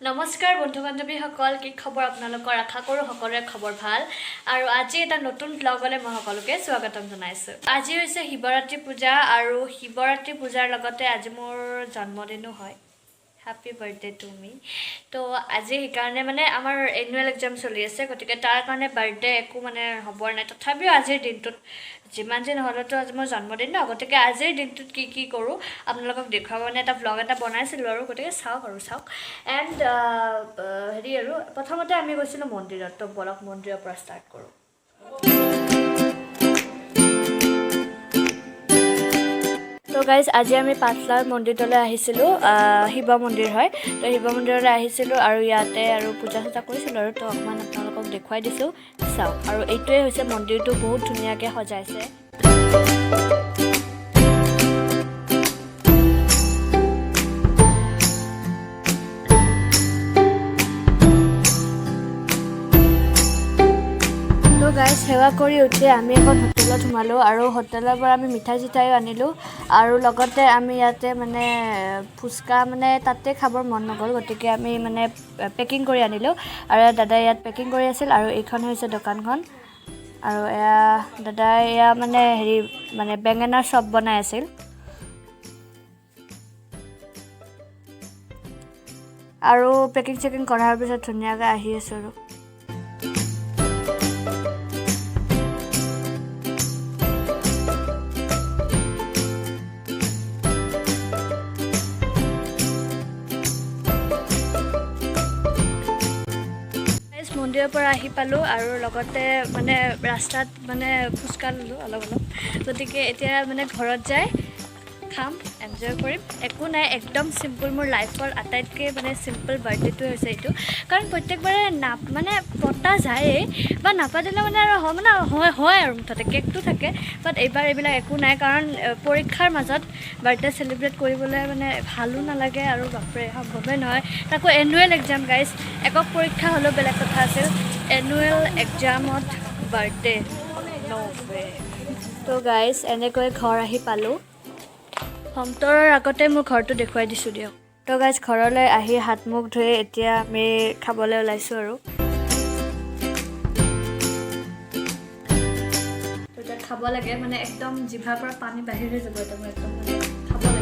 নমস্কাৰ বন্ধু বান্ধৱীসকল, কি খবৰ আপোনালোকৰ? আশা কৰোঁ সকলোৰে খবৰ ভাল। আৰু আজি এটা নতুন ব্লগলৈ মই সকলোকে স্বাগতম জনাইছোঁ। আজি হৈছে শিৱৰাত্ৰি পূজা আৰু শিৱৰাত্ৰি পূজাৰ লগতে আজি মোৰ জন্মদিনো হয়। Happy birthday to me. তো আজি সেইকাৰণে মানে আমাৰ এনুৱেল এক্সাম চলি আছে, গতিকে তাৰ কাৰণে বাৰ্থডে একো মানে হ'বৰ নাই। তথাপিও আজিৰ দিনটোত যিমান যি নহ'লেতো আজি মোৰ জন্মদিন ন, গতিকে আজিৰ দিনটোত কি কৰোঁ আপোনালোকক দেখুৱাব মানে এটা ব্লগ এটা বনাইছিলোঁ আৰু, গতিকে চাওক। এণ্ড হেৰি আৰু প্ৰথমতে আমি গৈছিলোঁ মন্দিৰত, তো বলক মন্দিৰৰ পৰা ষ্টাৰ্ট কৰোঁ। তো গাইজ আজি আমি পাঠলাল মন্দিৰলৈ আহিছিলোঁ, শিৱ মন্দিৰ হয়। তো শিৱ মন্দিৰলৈ আহিছিলোঁ আৰু ইয়াতে আৰু পূজা চূজা কৰিছিলোঁ আৰু, তো অকণমান আপোনালোকক দেখুৱাই দিছোঁ, চাওক। আৰু এইটোৱে হৈছে মন্দিৰটো, বহুত ধুনীয়াকৈ সজাইছে। তো গাইজ সেৱা কৰি উঠি আমি এখন হোটেলত সোমালোঁ আৰু হোটেলৰ পৰা আমি মিঠাই চিঠাইও আনিলোঁ আৰু লগতে আমি ইয়াতে মানে ফুচকা মানে তাতে খাবৰ মন নগ'ল, গতিকে আমি মানে পেকিং কৰি আনিলোঁ আৰু দাদাই ইয়াত পেকিং কৰি আছিল। আৰু এইখন হৈছে দোকানখন আৰু এয়া দাদাই এয়া মানে হেৰি মানে বেঙেনাৰ চপ বনাই আছিল। আৰু পেকিং চেকিং কৰাৰ পিছত ধুনীয়াকৈ আহি আছোঁ আৰু। মন্দিৰৰ পৰা আহি পালোঁ আৰু লগতে মানে ৰাস্তাত মানে ফুচকা ল'লোঁ অলপ, গতিকে এতিয়া মানে ঘৰত যাই খাম, এনজয় কৰিম। একো নাই, একদম চিম্পুল। মোৰ লাইফৰ আটাইতকৈ মানে চিম্পুল বাৰ্থডেটো হৈছে এইটো, কাৰণ প্ৰত্যেকবাৰে মানে পতা যায়েই বা নাপাতিলে মানে আৰু হয় আৰু মুঠতে কেকটো থাকে, বাট এইবাৰ এইবিলাক একো নাই, কাৰণ পৰীক্ষাৰ মাজত বাৰ্থডে চেলিব্ৰেট কৰিবলৈ মানে ভালো নালাগে আৰু বাপৰে সম্ভৱেই নহয়। তাকো এনুৱেল এক্সাম গাইজ, একক পৰীক্ষা হ'লেও বেলেগ কথা আছিল, এনুৱেল এক্সামত বাৰ্থডে ন'ৱে। তো গাইজ এনেকৈ ঘৰ আহি পালোঁ। হোমটৰৰ আগতে মোৰ ঘৰটো দেখুৱাই দিছোঁ দিয়ক। তো গাইজ ঘৰলৈ আহি হাত মুখ ধুই এতিয়া আমি খাবলৈ ওলাইছোঁ আৰু। তো এতিয়া খাব লাগে, মানে একদম জিভাৰ পৰা পানী বাহিৰ হৈ যাব, একদম মানে খাব লাগে।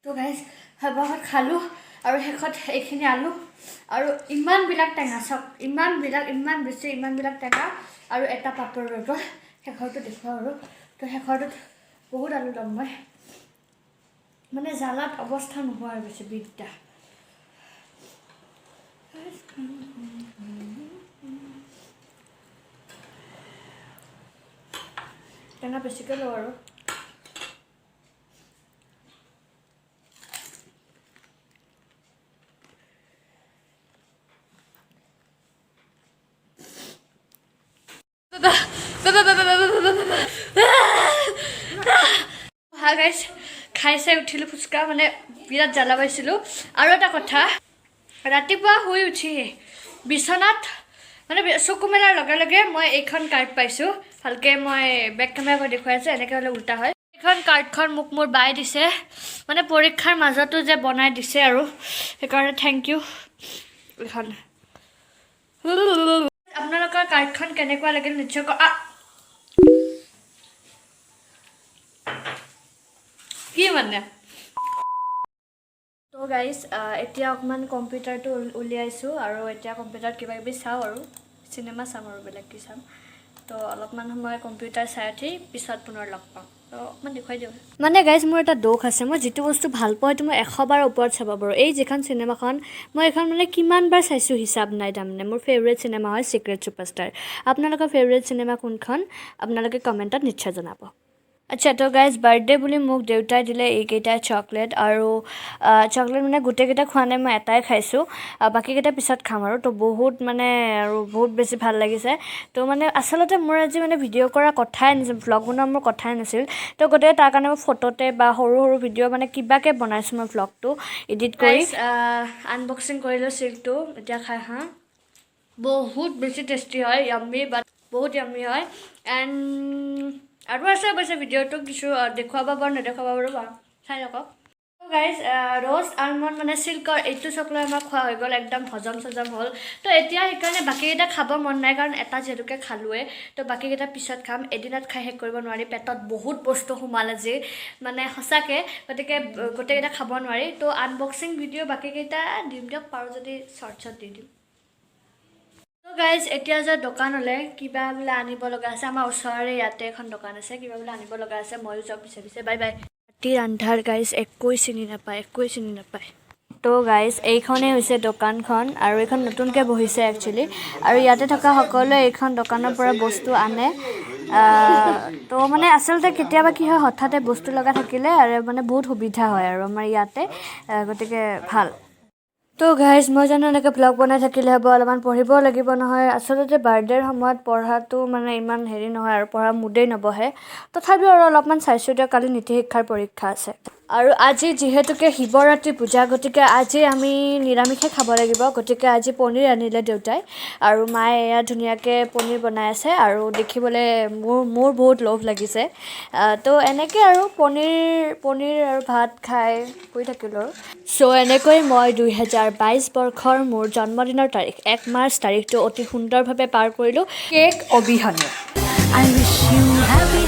তো গাইজ সবাহত খালোঁ আৰু শেষত এইখিনি আলু আৰু ইমানবিলাক টেঙা, চাওক ইমান বেছি টেঙা আৰু এটা পাপৰ ৰৈ গ'ল। শেষৰটো দেখুৱাওঁ আৰু। তো শেষৰটোত বহুত আলু ল'ম মই, মানে জ্বালাত অৱস্থা নোহোৱা হৈ গৈছে বিদ্যা। টেঙা বেছিকৈ লওঁ আৰু। গাইজ খাই চাই উঠিলোঁ ফুচকা, মানে বিৰাট জ্বালা পাইছিলোঁ। আৰু এটা কথা, ৰাতিপুৱা শুই উঠি বিচনাত মানে চকু মেলাৰ লগে লগে মই এইখন কাৰ্ড পাইছোঁ, ভালকৈ মই বেক কেমেৰা কৰি দেখুৱাই আছোঁ, এনেকৈ হ'লে উল্টা হয়। এইখন কাৰ্ডখন মোক মোৰ বাই দিছে, মানে পৰীক্ষাৰ মাজতো যে বনাই দিছে আৰু, সেইকাৰণে থেংক ইউ। এইখন আপোনালোকৰ কাৰ্ডখন কেনেকুৱা লাগিল নিশ্চয় কি মানে। তো গাইজ এতিয়া অকণমান কম্পিউটাৰটো উলিয়াইছোঁ আৰু এতিয়া কম্পিউটাৰত কিবা কিবি চাওঁ আৰু, চিনেমা চাম আৰু বেলেগ কি চাম। তো অলপমান সময় কম্পিউটাৰ চাই উঠি পিছত পুনৰ লগ পাম। তো অকণমান দেখুৱাই দিওঁ। মানে গাইজ মোৰ এটা দোষ আছে, মই যিটো বস্তু ভাল পাওঁ সেইটো মই 100 বাৰ ওপৰত চাব পাৰোঁ। এই যিখন চিনেমাখন মই এইখন মানে কিমান বাৰ চাইছোঁ হিচাপ নাই তাৰমানে। মোৰ ফেভৰেট চিনেমা হয় চিক্ৰেট ছুপাৰষ্টাৰ। আপোনালোকৰ ফেভৰেট চিনেমা কোনখন আপোনালোকে কমেণ্টত নিশ্চয় জনাব। আচ্ছা তো গাইজ বাৰ্থডে বুলি মোক দেউতাই দিলে এইকেইটা চকলেট আৰু চকলেট মানে গোটেইকেইটা খোৱা নাই মই এটাই খাইছোঁ বাকীকেইটা পিছত খাম আৰু তো বহুত মানে আৰু বহুত বেছি ভাল লাগিছে তো মানে আচলতে মোৰ আজি মানে ভিডিঅ' কৰা কথাই নাছিল ভ্লগ বনোৱা মোৰ কথাই নাছিল তো গতিকে তাৰ কাৰণে মই ফটোতে বা সৰু সৰু ভিডিঅ' মানে কিবাকৈ বনাইছোঁ মই ভ্লগটো এডিট কৰি আনবক্সিং কৰিলোঁ চিল্কটো এতিয়া খাই বহুত বেছি টেষ্টি হয় য়াম্মি বাট বহুত য়াম্মি হয় এণ্ড আৰু আছে অৱশ্যে ভিডিঅ'টো কিছু দেখুৱাব পাৰোঁ নেদেখুৱাব পাৰোঁ চাই থাকক গাইজ ৰ'ষ্ট আলমণ্ড মানে চিল্কৰ এইটো চকলেট আমাৰ খোৱা হৈ গ'ল একদম হজম চজম হ'ল তো এতিয়া সেইকাৰণে বাকীকেইটা খাব মন নাই কাৰণ এটা যিহেতুকে খালোৱে তো বাকীকেইটা পিছত খাম এদিনত খাই শেষ কৰিব নোৱাৰি পেটত বহুত বস্তু সোমাল আজি মানে সঁচাকৈ গতিকে গোটেইকেইটা খাব নোৱাৰি তো আনবক্সিং ভিডিঅ' বাকীকেইটা দিম দিয়ক পাৰোঁ যদি শ্বৰ্টছত দি দিম তো গাইজ এতিয়া যে দোকানলৈ কিবা বোলে আনিব লগা আছে আমাৰ ওচৰৰে ইয়াতে এখন দোকান আছে কিবা বোলে আনিব লগা আছে ময়ো যাওঁ পিছে পিছে বাই বাই ৰাতিৰ আন্ধাৰ গাইজ একোৱে চিনি নাপায় তো গাইজ এইখনেই হৈছে দোকানখন আৰু এইখন নতুনকৈ বহিছে একচুৱেলি আৰু ইয়াতে থকা সকলোৱে এইখন দোকানৰ পৰা বস্তু আনে তো মানে আচলতে কেতিয়াবা কি হয় হঠাতে বস্তু লগা থাকিলে আৰু মানে বহুত সুবিধা হয় আৰু আমাৰ ইয়াতে গতিকে ভাল তো গাইজ মই জানো এনেকৈ ব্লগ বনাই থাকিলে হ'ব অলপমান পঢ়িবও লাগিব নহয় আচলতে বাৰ্থডেৰ সময়ত পঢ়াটো মানে ইমান হেৰি নহয় আৰু পঢ়া মুদেই নবহে তথাপিও আৰু অলপমান চাইছোঁ দিয়ক কালি নীতি শিক্ষাৰ পৰীক্ষা আছে আৰু আজি যিহেতুকে শিৱৰাত্ৰি পূজা গতিকে আজি আমি নিৰামিষে খাব লাগিব গতিকে আজি পনীৰ আনিলে দেউতাই আৰু মায়ে এয়া ধুনীয়াকৈ পনীৰ বনাই আছে আৰু দেখিবলৈ মোৰ বহুত লোভ লাগিছে তো এনেকৈ আৰু পনীৰ আৰু ভাত খাই শুই থাকিলোঁ আৰু এনেকৈ মই 2022 বৰ্ষৰ মোৰ জন্মদিনৰ তাৰিখ 1 মাৰ্চ তাৰিখটো অতি সুন্দৰভাৱে পাৰ কৰিলোঁ কেক অবিহনে I wish you happy